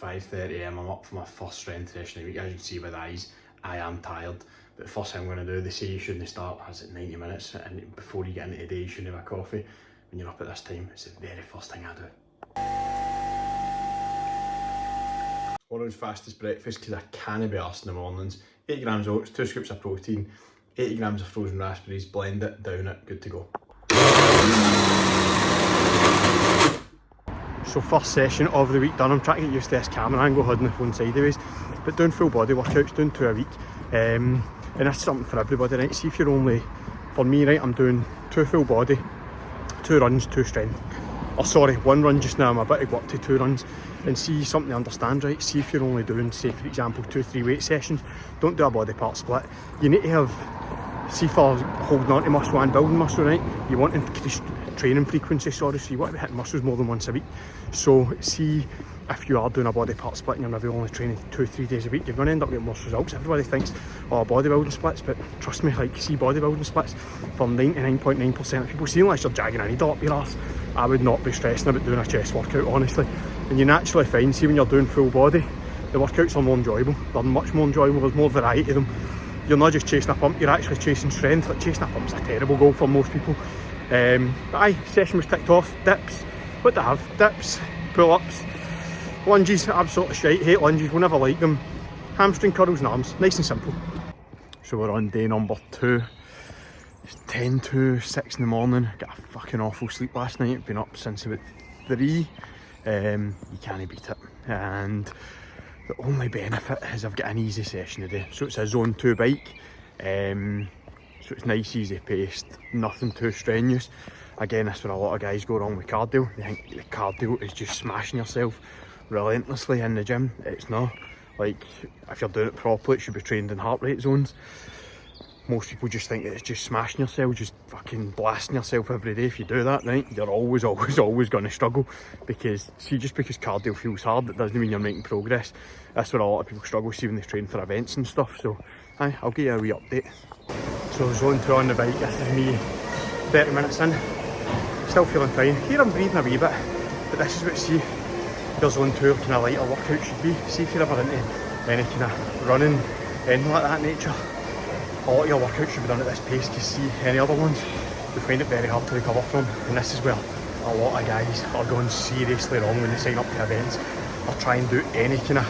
5:30am, I'm up for my first strength session of the week. As you can see with the eyes, I am tired. But the first thing I'm going to do, they say you shouldn't start as at 90 minutes, and before you get into the day you shouldn't have a coffee. When you're up at this time, it's the very first thing I do. World's fastest breakfast, because I can't be arsed in the mornings. 8 grams of oats, 2 scoops of protein, 80 grams of frozen raspberries, blend it, down it, good to go. So first session of the week done. I'm trying to get used to this camera angle, holding the phone sideways, but doing full body workouts, doing 2 a week, and that's something for everybody, right? See if you're only, for me, right, I'm doing 2 full body, 2 runs, 2 strength. Or sorry, 1 run just now, I'm about to go up to 2 runs, and see something to understand, right? See if you're only doing, say for example, 2-3 weight sessions, don't do a body part split. You need to have, see for holding on to muscle and building muscle, right? You want to increase training frequency, so you want to be hitting muscles more than once a week. So see if you are doing a body part split and you're maybe only training 2-3 days a week, you're going to end up getting worse results. Everybody thinks, oh, bodybuilding splits, but trust me, like, see bodybuilding splits for 99.9% of people, see, unless you're jagging a needle up your arse, I would not be stressing about doing a chest workout, honestly. And you naturally find, see when you're doing full body, the workouts are more enjoyable. They're much more enjoyable, there's more variety of them. You're not just chasing a pump, you're actually chasing strength. Like, chasing a pump's a terrible goal for most people. But aye, session was ticked off. Dips, what do I have? Dips, pull-ups, lunges, absolutely shite, hate lunges, will never like them. Hamstring curls and arms, nice and simple. So we're on day number 2. It's 10 to 6 in the morning. Got a fucking awful sleep last night. Been up since about 3. You can't beat it. And the only benefit is I've got an easy session today. So it's a zone 2 bike. So it's nice, easy paced, nothing too strenuous. Again, that's where a lot of guys go wrong with cardio. They think the cardio is just smashing yourself relentlessly in the gym. It's not. Like, if you're doing it properly, it should be trained in heart rate zones. Most people just think that it's just smashing yourself, just fucking blasting yourself every day. If you do that, right, you're always going to struggle. Because, see, just because cardio feels hard, it doesn't mean you're making progress. That's where a lot of people struggle, see, when they train for events and stuff. So, aye, I'll give you a wee update. So zone 2 on the bike, this is me 30 minutes in, still feeling fine. Here I'm breathing a wee bit, but this is what, see, your zone 2 kind of lighter workout should be. See if you're ever into any kind of running, anything like that nature, a lot of your workouts should be done at this pace, because see, any other ones, you find it very hard to recover from. And this is where a lot of guys are going seriously wrong when they sign up to events, or try and do any kind of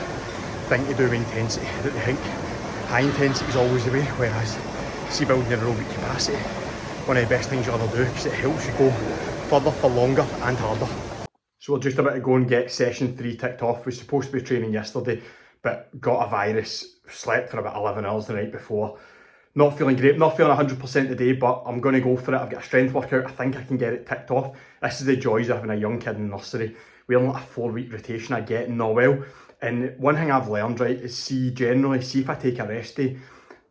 thing to do with intensity, that they think high intensity is always the way, whereas see, building your aerobic capacity, one of the best things you'll ever do, because it helps you go further for longer and harder. So we're just about to go and get session 3 ticked off. We were supposed to be training yesterday, but got a virus, slept for about 11 hours the night before. Not feeling great, not feeling 100% today, but I'm going to go for it. I've got a strength workout, I think I can get it ticked off. This is the joys of having a young kid in nursery. We're on like a 4-week rotation, I get in Norwell. And one thing I've learned, right, is generally see if I take a rest day,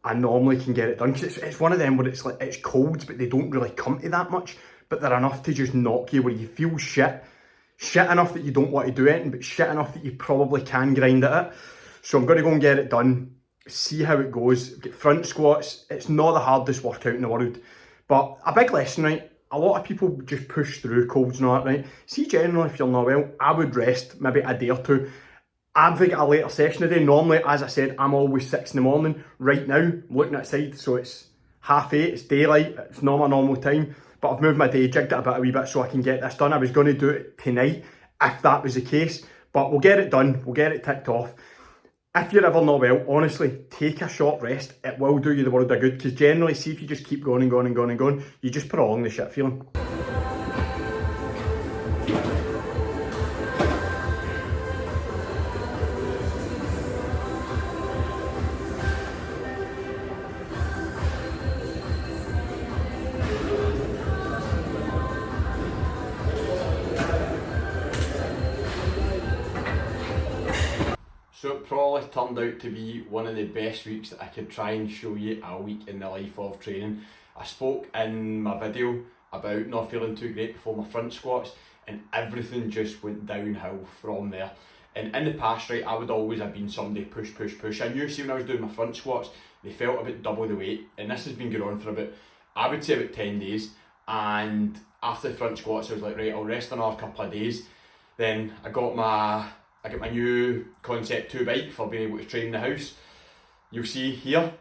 I normally can get it done, because it's one of them where it's like, it's colds, but they don't really come to that much, but they're enough to just knock you where you feel shit enough that you don't want to do anything, but shit enough that you probably can grind at it. So I'm going to go and get it done, see how it goes. Get front squats, it's not the hardest workout in the world, but a big lesson, right? A lot of people just push through colds and all that, right? See, generally, if you're not well, I would rest maybe a day or 2. I've got a later session today. Normally, as I said, I'm always 6 in the morning. Right now, I'm looking outside, so it's 8:30, it's daylight, it's not my normal time. But I've moved my day, jigged it a wee bit so I can get this done. I was going to do it tonight, if that was the case. But we'll get it done, we'll get it ticked off. If you're ever not well, honestly, take a short rest. It will do you the world of good. Because generally, see, if you just keep going and going and going and going, you just prolong the shit feeling. So it probably turned out to be one of the best weeks that I could try and show you a week in the life of training. I spoke in my video about not feeling too great before my front squats, and everything just went downhill from there. And in the past, right, I would always have been somebody push. I knew, see, when I was doing my front squats, they felt about double the weight, and this has been going on for about, I would say, about 10 days. And after the front squats, I was like, right, I'll rest another couple of days. Then I got my I got my new Concept 2 bike for being able to train in the house. You'll see here.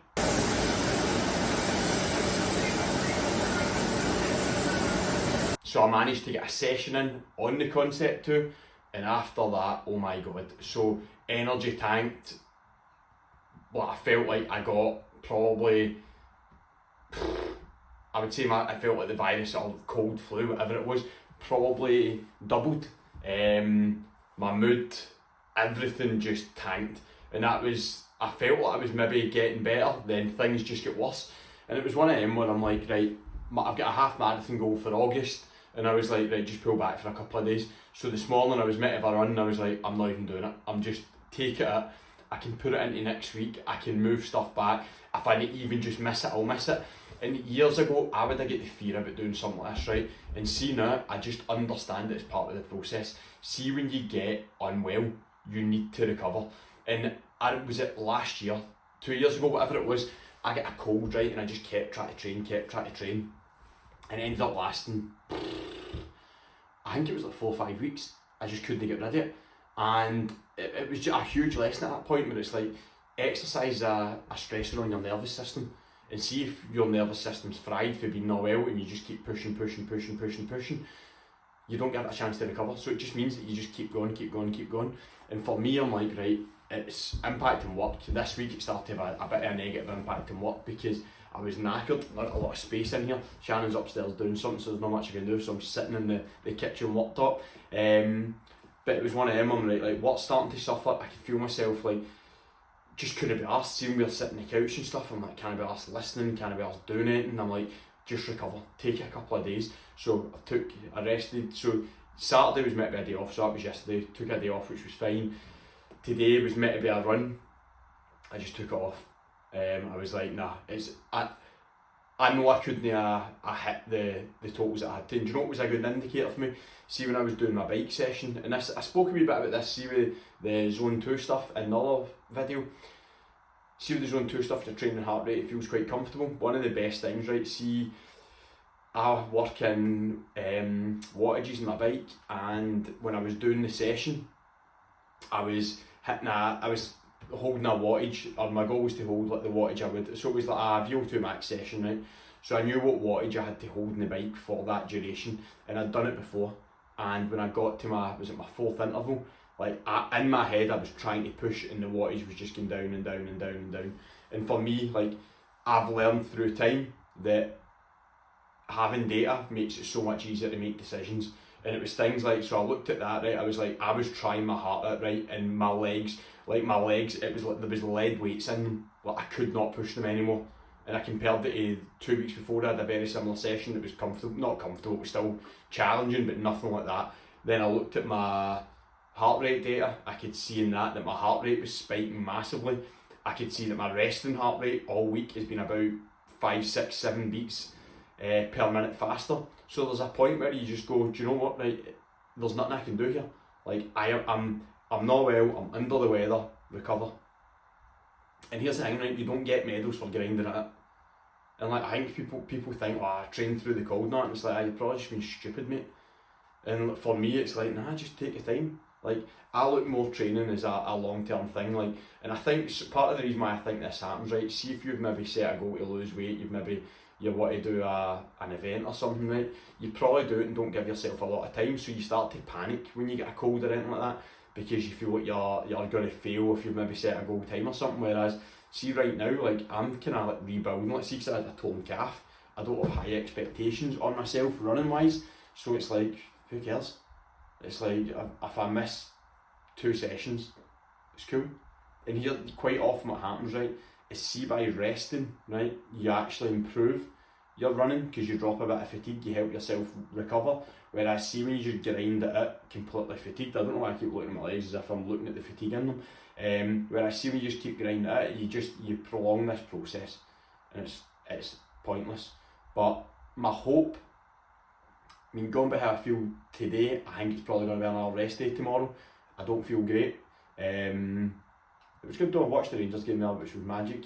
So I managed to get a session in on the Concept 2, and after that, oh my god, so energy tanked. Well, I felt like I got probably, I would say I felt like the virus or cold flu, whatever it was, probably doubled. My mood, everything just tanked, and that was, I felt like I was maybe getting better, then things just get worse. And it was one of them where I'm like, right, I've got a half marathon goal for August, and I was like, right, just pull back for a couple of days. So this morning I was meant to have a run, and I was like, I'm not even doing it. I'm just take it out. I can put it into next week. I can move stuff back. If I even just miss it, I'll miss it. And years ago, I would have get the fear about doing something like this, right? And see now, I just understand it as part of the process. See, when you get unwell, you need to recover. And was it last year, 2 years ago, whatever it was, I get a cold, right? And I just kept trying to train. And it ended up lasting, I think it was like 4 or 5 weeks. I just couldn't get rid of it. And it was just a huge lesson at that point where it's like, exercise a stressor on your nervous system. And see if your nervous system's fried for being not well and you just keep pushing, you don't get a chance to recover. So it just means that you just keep going. And for me, I'm like, right, it's impacting work. This week it started to have a bit of a negative impact in work because I was knackered, not a lot of space in here. Shannon's upstairs doing something, so there's not much I can do, so I'm sitting in the kitchen worktop. But it was one of them, I'm like work's starting to suffer. I could feel myself like, just couldn't be arsed. See when we were sitting on the couch and stuff, I'm like, can't be arsed listening, can't be arsed doing it, and I'm like, just recover, take it a couple of days. So I rested. So Saturday was meant to be a day off, so that was yesterday, took a day off, which was fine. Today was meant to be a run, I just took it off. I was like, nah, I know I couldn't I hit the totals that I had to. And do you know what was a good indicator for me? See when I was doing my bike session, and this, I spoke a wee bit about this, see with the Zone 2 stuff in another video. See with the Zone 2 stuff, you're training heart rate, it feels quite comfortable. One of the best things, right, see, I work in wattages in my bike, and when I was doing the session, I was holding a wattage, or my goal was to hold like the wattage I would, so it was like a VO2 max session, right? So I knew what wattage I had to hold in the bike for that duration, and I'd done it before. And when I got to my 4th interval, like in my head I was trying to push, and the wattage was just going down and down and down and down. And for me, like, I've learned through time that having data makes it so much easier to make decisions. And it was things like, so I looked at that, right, I was trying my heart out, right, and my legs, it was like there was lead weights in them, like I could not push them anymore. And I compared it to 2 weeks before, I had a very similar session. It was not comfortable, it was still challenging, but nothing like that. Then I looked at my heart rate data, I could see in that my heart rate was spiking massively. I could see that my resting heart rate all week has been about 5, 6, 7 beats per minute faster. So there's a point where you just go, do you know what, right, there's nothing I can do here. Like, I'm not well, I'm under the weather, recover. And here's the thing, right, you don't get medals for grinding it. And like, I think people think, oh, I trained through the cold now, and it's like, you've probably just been stupid, mate. And for me, it's like, nah, just take your time. Like, I look more training as a long-term thing, like, and I think part of the reason why I think this happens, right, see if you've maybe set a goal to lose weight, you want to do an event or something, right, you probably do it and don't give yourself a lot of time, so you start to panic when you get a cold or anything like that, because you feel like you're going to fail if you've maybe set a goal time or something. Whereas, see right now, like, I'm kind of like rebuilding, let's see, because I had a torn calf, I don't have high expectations on myself running wise, so it's like, who cares? It's like, if I miss 2 sessions, it's cool. And here, quite often what happens, right, is see by resting, right, you actually improve your running because you drop a bit of fatigue, you help yourself recover. Whereas see when you just grind it out completely fatigued, I don't know why I keep looking at my legs as if I'm looking at the fatigue in them. Whereas see when you just keep grinding it out, you prolong this process, and it's pointless. But my hope, I mean, going by how I feel today, I think it's probably going to be another rest day tomorrow. I don't feel great. It was good though, I watched the Rangers game there, which was magic.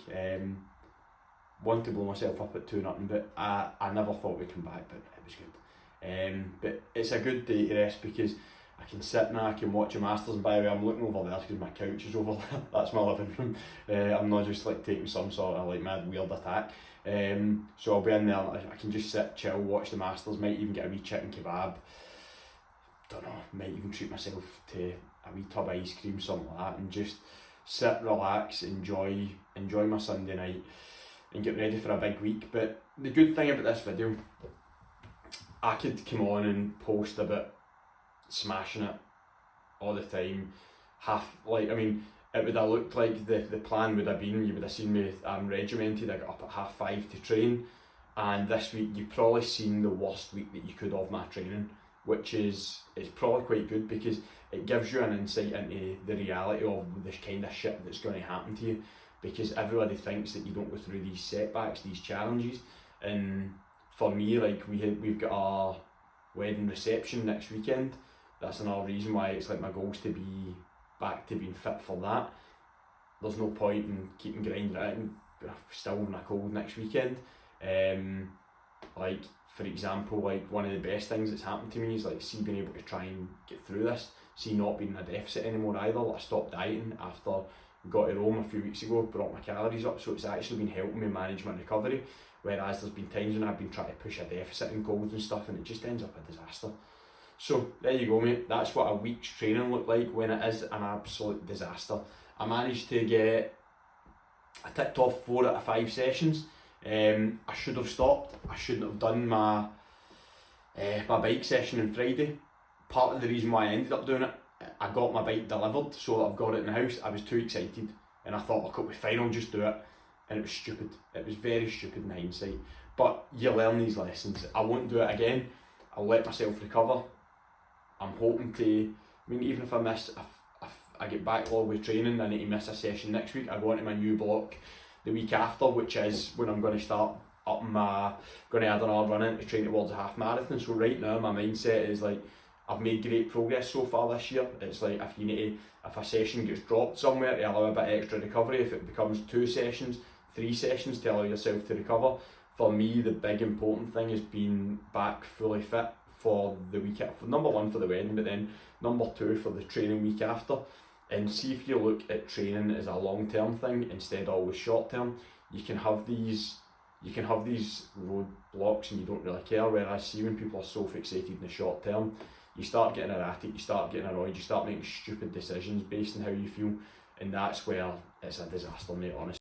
Wanted to blow myself up at 2-0, but I never thought we'd come back, but it was good. But it's a good day to rest because I can sit now, I can watch a Masters, and by the way, I'm looking over there because my couch is over there. That's my living room. I'm not just like taking some sort of like mad weird attack. So I'll be in there, I can just sit, chill, watch the Masters, might even get a wee chicken kebab. Don't know, might even treat myself to a wee tub of ice cream, something like that, and just sit, relax, enjoy my Sunday night and get ready for a big week. But the good thing about this video, I could come on and post about smashing it all the time, it would have looked like the plan would have been, you would have seen me regimented. I got up at 5:30 to train, and this week you've probably seen the worst week that you could of my training, which is probably quite good because it gives you an insight into the reality of the kind of shit that's going to happen to you, because everybody thinks that you don't go through these setbacks, these challenges. And for me, like we've got our wedding reception next weekend. That's another reason why it's like my goal is to be back to being fit for that. There's no point in keeping grinding it out and still having a cold next weekend. Like for example, like one of the best things that's happened to me is like being able to try and get through this, not being in a deficit anymore either. Like I stopped dieting after we got to Rome a few weeks ago, brought my calories up, so it's actually been helping me manage my recovery. Whereas there's been times when I've been trying to push a deficit in goals and stuff, and it just ends up a disaster. So there you go, mate. That's what a week's training looked like when it is an absolute disaster. I managed to I ticked off 4 out of 5 sessions. I should have stopped. I shouldn't have done my bike session on Friday. Part of the reason why I ended up doing it, I got my bike delivered, so I've got it in the house. I was too excited, and I thought, okay, fine, I'll just do it. And it was stupid. It was very stupid in hindsight. But you learn these lessons. I won't do it again. I'll let myself recover. I'm hoping to, even if I miss, if I get backlog with training, I need to miss a session next week, I go into my new block the week after, which is when I'm going to start up going to add another run in to train towards a half marathon. So right now my mindset is like, I've made great progress so far this year. It's like if a session gets dropped somewhere to allow a bit of extra recovery, if it becomes 2 sessions, 3 sessions to allow yourself to recover. For me, the big important thing is being back fully fit for the week, for number 1 for the wedding, but then number 2 for the training week after. And see if you look at training as a long-term thing instead of always short-term. You can have these roadblocks and you don't really care, whereas see when people are so fixated in the short term, you start getting erratic, you start getting annoyed, you start making stupid decisions based on how you feel, and that's where it's a disaster, mate, honestly.